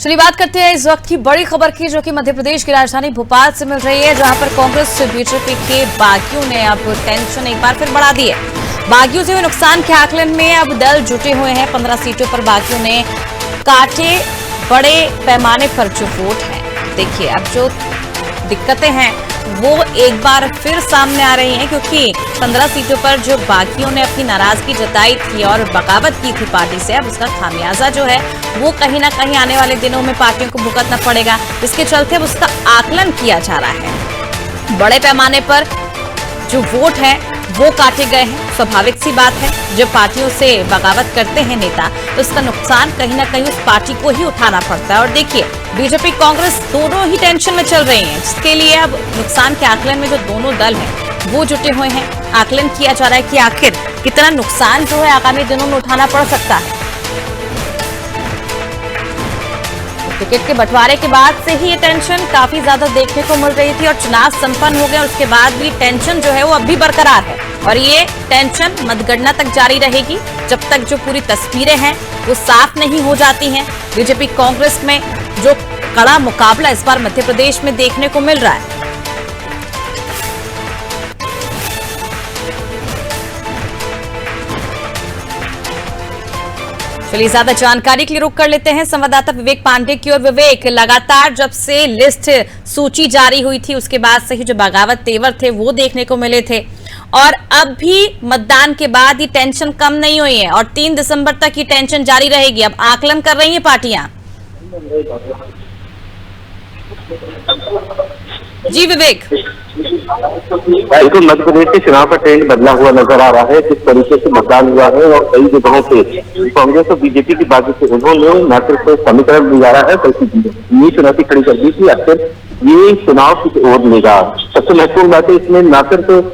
चलिए बात करते हैं इस वक्त की बड़ी खबर की, जो कि मध्य प्रदेश की राजधानी भोपाल से मिल रही है, जहां पर कांग्रेस बीजेपी के बागियों ने अब टेंशन एक बार फिर बढ़ा दी है। बागियों से हुए नुकसान के आकलन में अब दल जुटे हुए हैं। 15 सीटों पर बागियों ने काटे बड़े पैमाने पर जो वोट है। देखिए अब जो दिक्कतें हैं वो एक बार फिर सामने आ रही हैं, क्योंकि 15 सीटों पर जो बागियों ने अपनी नाराजगी जताई थी और बगावत की थी पार्टी से, अब उसका खामियाजा जो है वो कहीं ना कहीं आने वाले दिनों में पार्टियों को भुगतना पड़ेगा। इसके चलते अब उसका आकलन किया जा रहा है। बड़े पैमाने पर जो वोट है वो काटे गए हैं। स्वाभाविक सी बात है, जब पार्टियों से बगावत करते हैं नेता तो उसका नुकसान कहीं ना कहीं उस पार्टी को ही उठाना पड़ता है। और देखिए बीजेपी कांग्रेस दोनों ही टेंशन में चल रही हैं, जिसके लिए अब नुकसान के आकलन में जो दोनों दल हैं वो जुटे हुए हैं। आकलन किया जा रहा है कि आखिर कितना नुकसान जो है आगामी दिनों में उठाना पड़ सकता है। टिकट के बंटवारे के बाद से ही ये टेंशन काफी ज्यादा देखने को मिल रही थी और चुनाव संपन्न हो गए, उसके बाद भी टेंशन जो है वो अब भी बरकरार है और ये टेंशन मतगणना तक जारी रहेगी, जब तक जो पूरी तस्वीरें हैं वो साफ नहीं हो जाती हैं। बीजेपी कांग्रेस में जो कड़ा मुकाबला इस बार मध्य प्रदेश में देखने को मिल रहा है। चलिए ज्यादा जानकारी के लिए रुक कर लेते हैं संवाददाता विवेक पांडे की ओर। विवेक, लगातार जब से लिस्ट सूची जारी हुई थी उसके बाद से ही जो बगावत तेवर थे वो देखने को मिले थे और अब भी मतदान के बाद ये टेंशन कम नहीं हुई है और 3 दिसंबर तक ये टेंशन जारी रहेगी। अब आकलन कर रही हैं पार्टियां। जी विवेक। बिल्कुल, मध्य प्रदेश के चुनाव का ट्रेंड बदला हुआ नजर आ रहा है। जिस तरीके से मतदान हुआ है और कई जगहों पे कांग्रेस और बीजेपी की बाजी से उन्होंने न सिर्फ समीकरण गुजारा है बल्कि ये चुनौती खड़ी कर दी कि आखिर ये चुनाव किस ओर लेगा। सबसे महत्वपूर्ण बात है इसमें न सिर्फ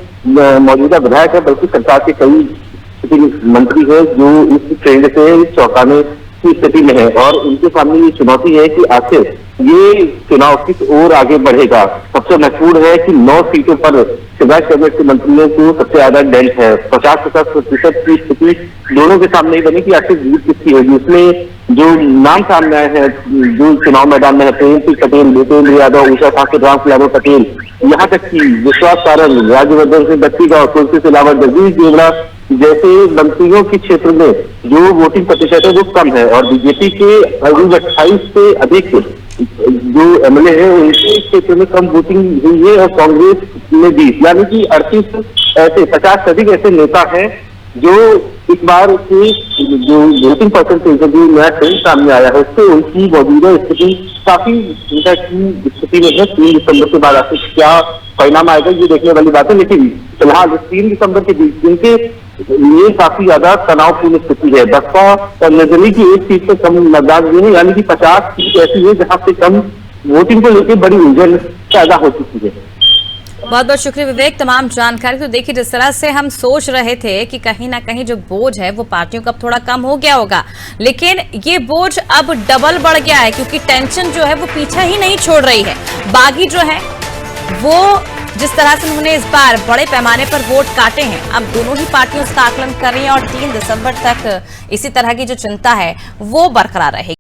मौजूदा विधायक है बल्कि सरकार के कई मंत्री है जो इस ट्रेंड से चौंकाने की स्थिति में है और उनके सामने ये चुनौती है कि आखिर ये चुनाव किस ओर आगे बढ़ेगा। सबसे महत्वपूर्ण है कि 9 सीटों पर शिवराज कैबिनेट के मंत्रियों को सबसे ज्यादा डेल्ट है। 50-50% की स्थिति दोनों के सामने ही बनी कि आखिर जीत किसकी होगी। उसमें जो नाम सामने आए हैं जो चुनाव मैदान में है, प्रेमसिंह पटेल, भूपेंद्र यादव, उषा ठाकुर, रामलाल पटेल, यहाँ तक की विश्वास सारंग, राज्यवर्धन सिंह बत्तीगांव, तुलसी सिलावट, जगदीश देवड़ा जैसे मंत्रियों के क्षेत्र में जो वोटिंग प्रतिशत है वो कम है और बीजेपी के 28 से अधिक जो एमएलए है उनके क्षेत्र में कम वोटिंग हुई है और कांग्रेस में 20, यानी कि 38 ऐसे 50 से अधिक ऐसे नेता हैं जो इस बार की जो वोटिंग परसेंटेज जो नया ट्रेंड सामने आया है उससे उनकी मौजूदा स्थिति काफी चिंता की स्थिति में है। 3 दिसंबर के बाद आखिर क्या परिणाम आएगा ये देखने वाली बात है, लेकिन फिलहाल 3 दिसंबर के बीच जिनके ये काफी ज्यादा तनावपूर्ण स्थिति है। बसपा और निर्दलीय की 1 सीट से कम मतदान हुए हैं, यानी कि 50 सीट ऐसी है जहां से कम वोटिंग को लेकर बड़ी उलझन पैदा हो चुकी है। बहुत बहुत शुक्रिया विवेक तमाम जानकारी। तो देखिए जिस तरह से हम सोच रहे थे कि कहीं ना कहीं जो बोझ है वो पार्टियों का थोड़ा कम हो गया होगा, लेकिन ये बोझ अब डबल बढ़ गया है, क्योंकि टेंशन जो है वो पीछा ही नहीं छोड़ रही है। बागी जो है वो जिस तरह से उन्होंने इस बार बड़े पैमाने पर वोट काटे हैं, अब दोनों ही पार्टियां उसका आकलन कर रही हैं और 3 दिसंबर तक इसी तरह की जो चिंता है वो बरकरार रहेगी।